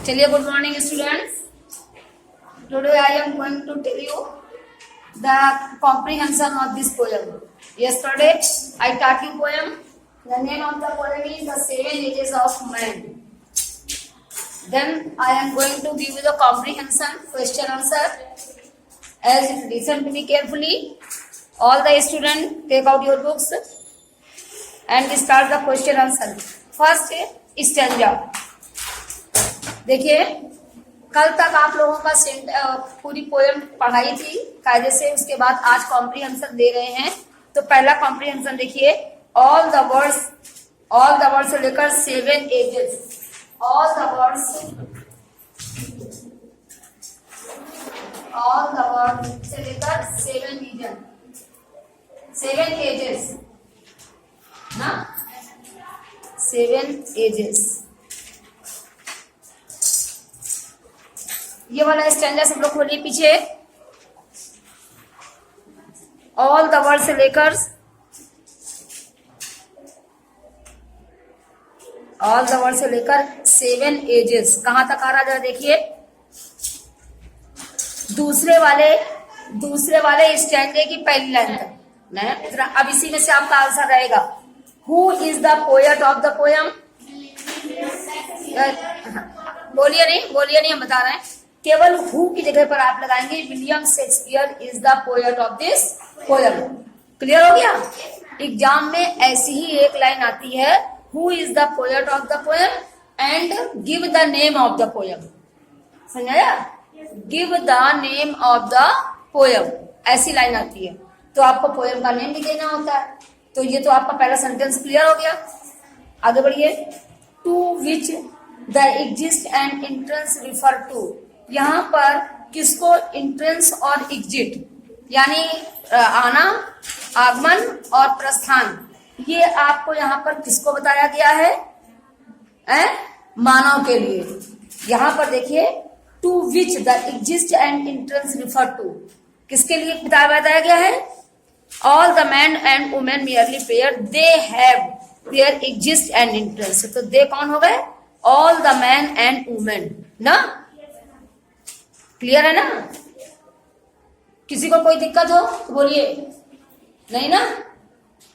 चलिए, good morning students. Today I am going to tell you the comprehension of this poem. Yesterday I taught you poem. The name of the poem is The Seven Ages of Man. Then I am going to give you the comprehension, question answer. As you listen to me carefully, all the students take out your books and start the question answer. First stanza. देखिए, कल तक आप लोगों का पूरी poem पढ़ाई थी कायदे से. उसके बाद आज कॉम्प्रीहेंशन दे रहे हैं. तो पहला कॉम्प्रीहेंशन देखिए, ऑल द वर्ड्स से लेकर 7 एजेस. ऑल द वर्ड्स से लेकर 7 एजेस ना, 7 एजेस. ये वाला स्टैंडर्ड सब लोग खोलिए पीछे. ऑल द वर्ड से लेकर ऑल द वर्ड से लेकर 7 एजेस कहां तक आ रहा जरा देखिए. दूसरे वाले स्टैंडर्ड की पहली लाइन तक ना. अब इसी में से आपका आंसर रहेगा. Who is the poet of the poem. बोलिए नहीं, हम बता रहे हैं. केवल हु की जगह पर आप लगाएंगे William Shakespeare is the poet of this poem. Clear हो गया. एग्जाम में ऐसी ही एक लाइन आती है, who is the poet of the poem and give the name of the poem. समझाया. Give the name of the poem, ऐसी line आती है. तो आपको पोएम का नेम भी देना होता है. तो ये तो आपका पहला सेंटेंस क्लियर हो गया. आगे बढ़िए. To which the exist and entrance refer to. यहाँ पर किसको एंट्रेंस और एग्जिट यानी आना, आगमन और प्रस्थान, ये आपको यहाँ पर किसको बताया गया है? मानव के लिए. यहाँ पर देखिए, to which the exist and entrance refer to, किसके लिए बताया गया है? All the man and women merely pair they have their exist and entrance. तो दे कौन हो गए? All the man and women ना. क्लियर है ना. किसी को कोई दिक्कत हो तो बोलिए. नहीं ना.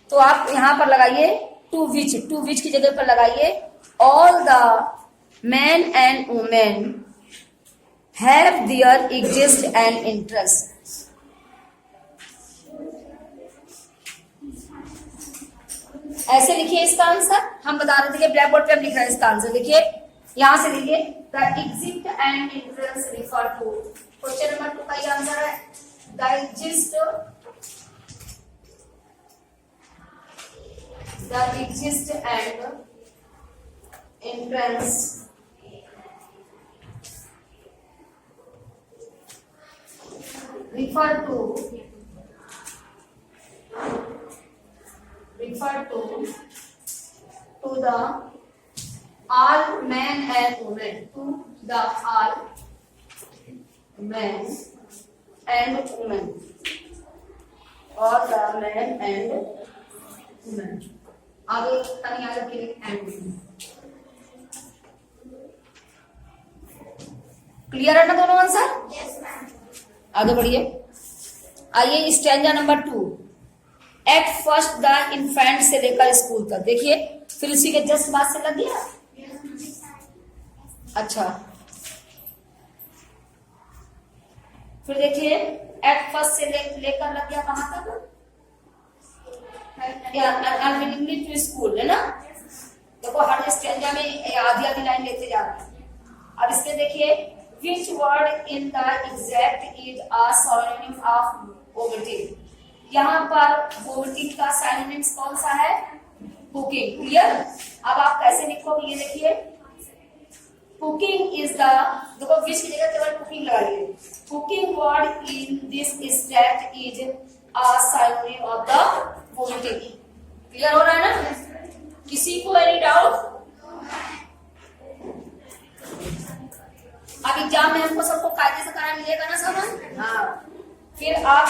तो आप यहां पर लगाइए टू विच की जगह पर लगाइए all the man and women have their exist and interest. ऐसे लिखिए इसका आंसर. हम बता रहे थे कि ब्लैक बोर्ड पे हम लिख रहे हैं इसका आंसर. देखिए यहां से लिखिए the exit and entrance refer to. Question number 2 का ये आंसर है. The exist and entrance refer to the all men and women. To the all men and women. All the men and women. आगे तनी याद रखिए and women. Clear है ना दोनों आंसर? Yes ma'am. आगे बढ़िए. आइए stanza number 2. At first the infant से लेकर स्कूल तक. देखिए फिर इसी के जस्ट बाद से लग गया. अच्छा, फिर देखिए एट फर्स्ट से लेकर लग गया कहां तक? टू स्कूल है ना. देखो हर स्टैंजा में आधी लाइन लेते जा रहे हैं. अब इसमें देखिए which word in the exact is a synonym of poverty. यहाँ पर पॉवर्टी का सिनोनिम कौन सा है? कुकिंग. क्लियर. अब आप कैसे लिखोगे ये देखिए. कुकिंग इज द, देखो विच की जगह केवल कुकिंग लगाइए. Cooking word in this state is a synonym of the poverty. Clear हो रहा है ना. किसी को एनी डाउट? अब एग्जाम में हमको सबको कायदे से कराना मिलेगा ना समझ. हाँ. फिर आप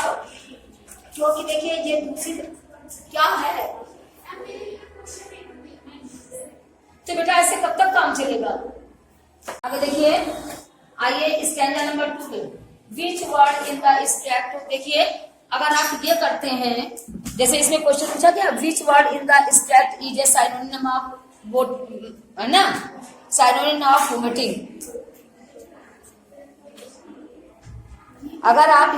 क्योंकि देखिए ये दूसरी क्या है, तो बेटा ऐसे कब तक काम चलेगा? आगे देखिए स्टैंजा नंबर 2 पे विच वर्ड इन द एक्सट्रैक्ट, देखिए अगर आप ये करते हैं, जैसे इसमें क्वेश्चन पूछा गया विच word in the extract is a synonym of vote, है ना, सिनोनिम ऑफ वोमिटिंग। अगर आप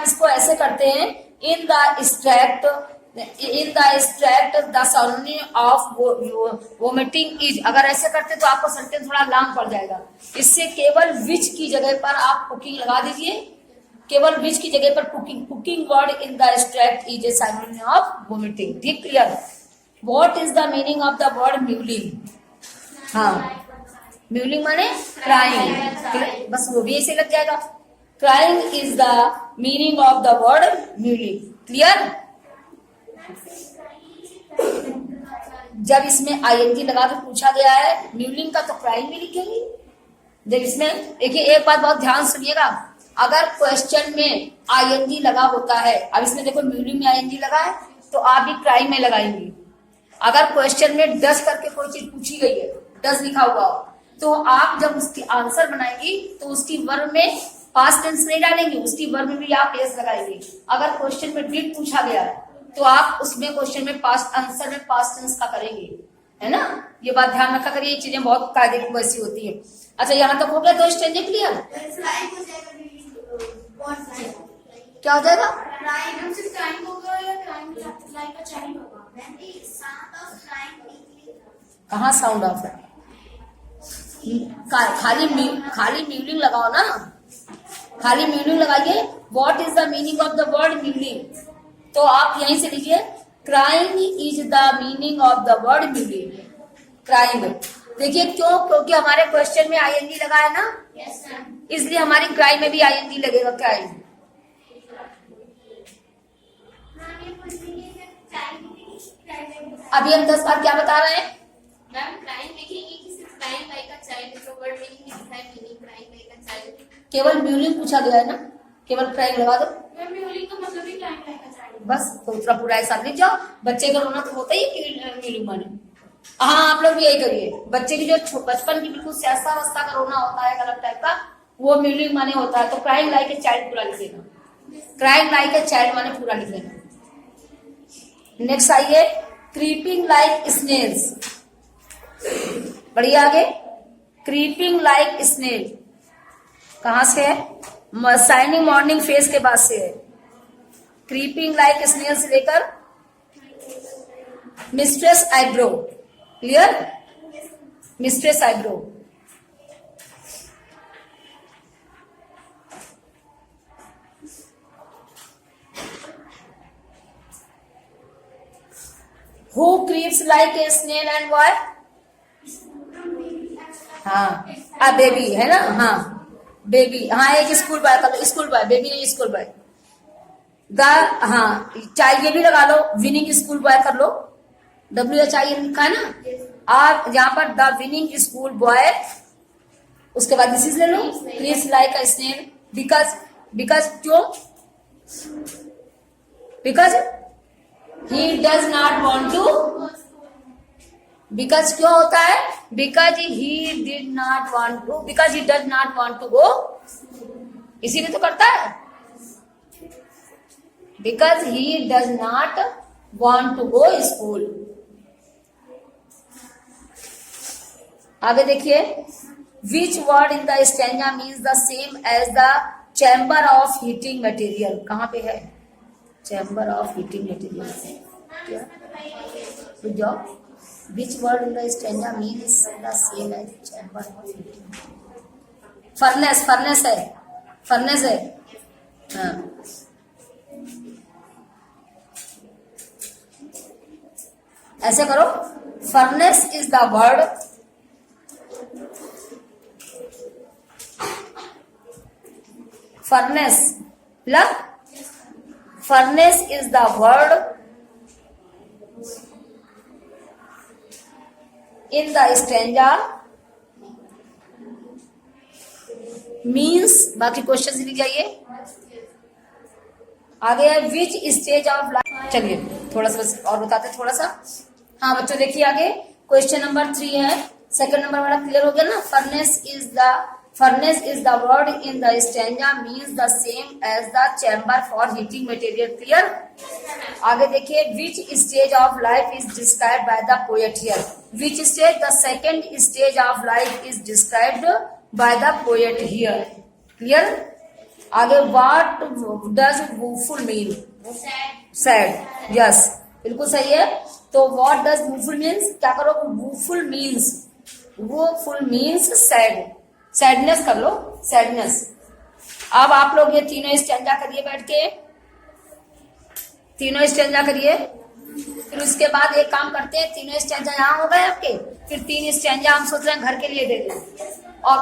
इसको ऐसे करते हैं, इन the extract the synonym of vomiting is, अगर ऐसे करते तो आपको सेंटेंस थोड़ा लॉन्ग पड़ जाएगा। इससे केवल विच की जगह पर आप कुकिंग लगा दीजिए, केवल विच की जगह पर cooking word in the extract is a synonym of vomiting. ठीक, clear. What is the meaning of the word mewling? हाँ, म्यूलिंग माने क्राइंग, बस वो भी ऐसे लग जाएगा। Crying is the meaning of the word mewling. Clear. जब इसमें आईएनजी लगा के पूछा गया है म्यूलिंग का, तो क्राइंग भी लिखेंगे। जब इसमें देखिए, एक बात बहुत ध्यान सुनिएगा, अगर क्वेश्चन में आईएनजी लगा होता है, अब इसमें देखो म्यूलिंग में आईएनजी लगा है, तो आप भी क्राइंग में लगाएंगे। अगर क्वेश्चन में डज करके कोई चीज पूछी गई है, डज लिखा हुआ हो, तो आप जब उसकी आंसर बनाएंगी तो उसकी वर्ब में पास्ट टेंस नहीं डालेंगे, उसकी वर्ब में भी आप एस लगाएंगे। अगर क्वेश्चन में डिड पूछा गया है, तो आप उसमें क्वेश्चन में पास्ट आंसर में पास्ट टेंस का करेंगे, है ना। ये बात ध्यान रखा करिए, ये चीजें बहुत कायदे की वैसी होती है। अच्छा, यहाँ तक हो गया, दो स्टेंजे क्लियर। क्या हो जाएगा? कहाँ साउंड ऑफ है? खाली म्यूलिंग लगाओ ना, खाली म्यूलिंग लगाइए। What is the meaning of the word mewling? तो आप यहीं से लीजिए, crying is the meaning of the word mewling. Crying, देखिए क्यों? क्योंकि हमारे क्वेश्चन में आईएनजी लगा है ना, इसलिए हमारी क्राइंग में भी आईएनजी लगेगा। क्राइंग, अभी हम 10 बार क्या बता रहे हैं? मैम क्राइंग लिखेंगे कि सिर्फ क्राइंग लाइक अ चाइल्ड, तो वर्ड मीनिंग लिखा है meaning crying like a child. केवल म्यूलिंग पूछा गया है ना, केवल क्राइंग लगा दो। मैम म्यूलिंग का मतलब ही क्राइंग लाइक अ चाइल्ड, बस तो उतना पूरा ऐसा लिख जाओ। बच्चे का रोना तो होता ही है म्यूलिंग माने। हाँ, आप लोग भी यही करिए। बच्चे की जो बचपन की बिल्कुल सहसा अवस्था का रोना होता है गलत टाइप का, वो म्यूलिंग माने होता है। तो क्राइंग लाइक ए चाइल्ड पूरा लिखेगा, क्राइंग लाइक ए चाइल्ड माने पूरा लिखेगा। नेक्स्ट आइए, क्रीपिंग लाइक स्नेल्स। बढ़िए आगे, क्रीपिंग लाइक स्नेल कहां से है? शाइनिंग मॉर्निंग फेस के बाद से है। क्रीपिंग लाइक स्नेल से लेकर mistress eyebrow. Clear? Mistress eyebrow. Who creeps like a snail and what? हाँ, बेबी है ना, हाँ बेबी, हाँ एक स्कूल बॉय कर लो, स्कूल बॉय, बेबी नहीं स्कूल बॉय। द, हाँ चाहे ये भी लगा लो, विनिंग स्कूल बॉय कर लो, WHI लिखा है ना। आप यहाँ पर द विनिंग स्कूल बॉय, उसके बाद दिस इज ले लो, creeps like a snail. Because क्यों? Because he does not want to, because क्यों होता है? Because he did not want to, because he does not want to go, इसीलिए तो करता है। Because he does not want to go school. आगे देखिए, which word in the stanza means the same as the chamber of heating material. कहाँ पे है? Chamber of heating material. क्या? तो जाओ, which word in the stanza means the same as chamber of heating? furnace है, हाँ। ऐसे करो, furnace is the word, furnace is the word in the stanza means, बाकी क्वेश्चन लिख जाइए। आगे है विच स्टेज ऑफ लाइफ। चलिए थोड़ा सा और बताते थोड़ा सा। हाँ बच्चों देखिए, आगे क्वेश्चन नंबर 3 है, सेकंड नंबर वाला क्लियर हो गया ना। Furnace is the word in the stanza means the same as the chamber for heating material. Clear. आगे देखिए, which stage of life is described by the poet here. Which stage? The second stage of life is described by the poet here. Clear. आगे, what does woeful mean? Sad. Yes, बिल्कुल सही है। तो what does वूफुल means? क्या करो, वूफुल means sad, sadness कर लो, sadness. अब आप लोग ये तीनों स्टैंजा करिए, बैठ के तीनों स्टैंजा करिए। फिर उसके बाद एक काम करते हैं, तीनों स्टैंजा यहाँ हो गए आपके, फिर 3 स्टैंजा हम सोच रहे हैं घर के लिए दे दें। और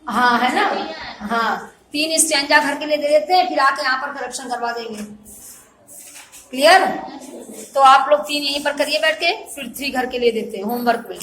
हाँ, है ना, हाँ 3 स्टैंजा घर के लिए दे देते हैं, फिर आके यहाँ पर करेक्शन करवा देंगे। क्लियर। तो आप लोग 3 यहीं पर करिए बैठ के, फिर 3 घर के लिए देते हैं होमवर्क में।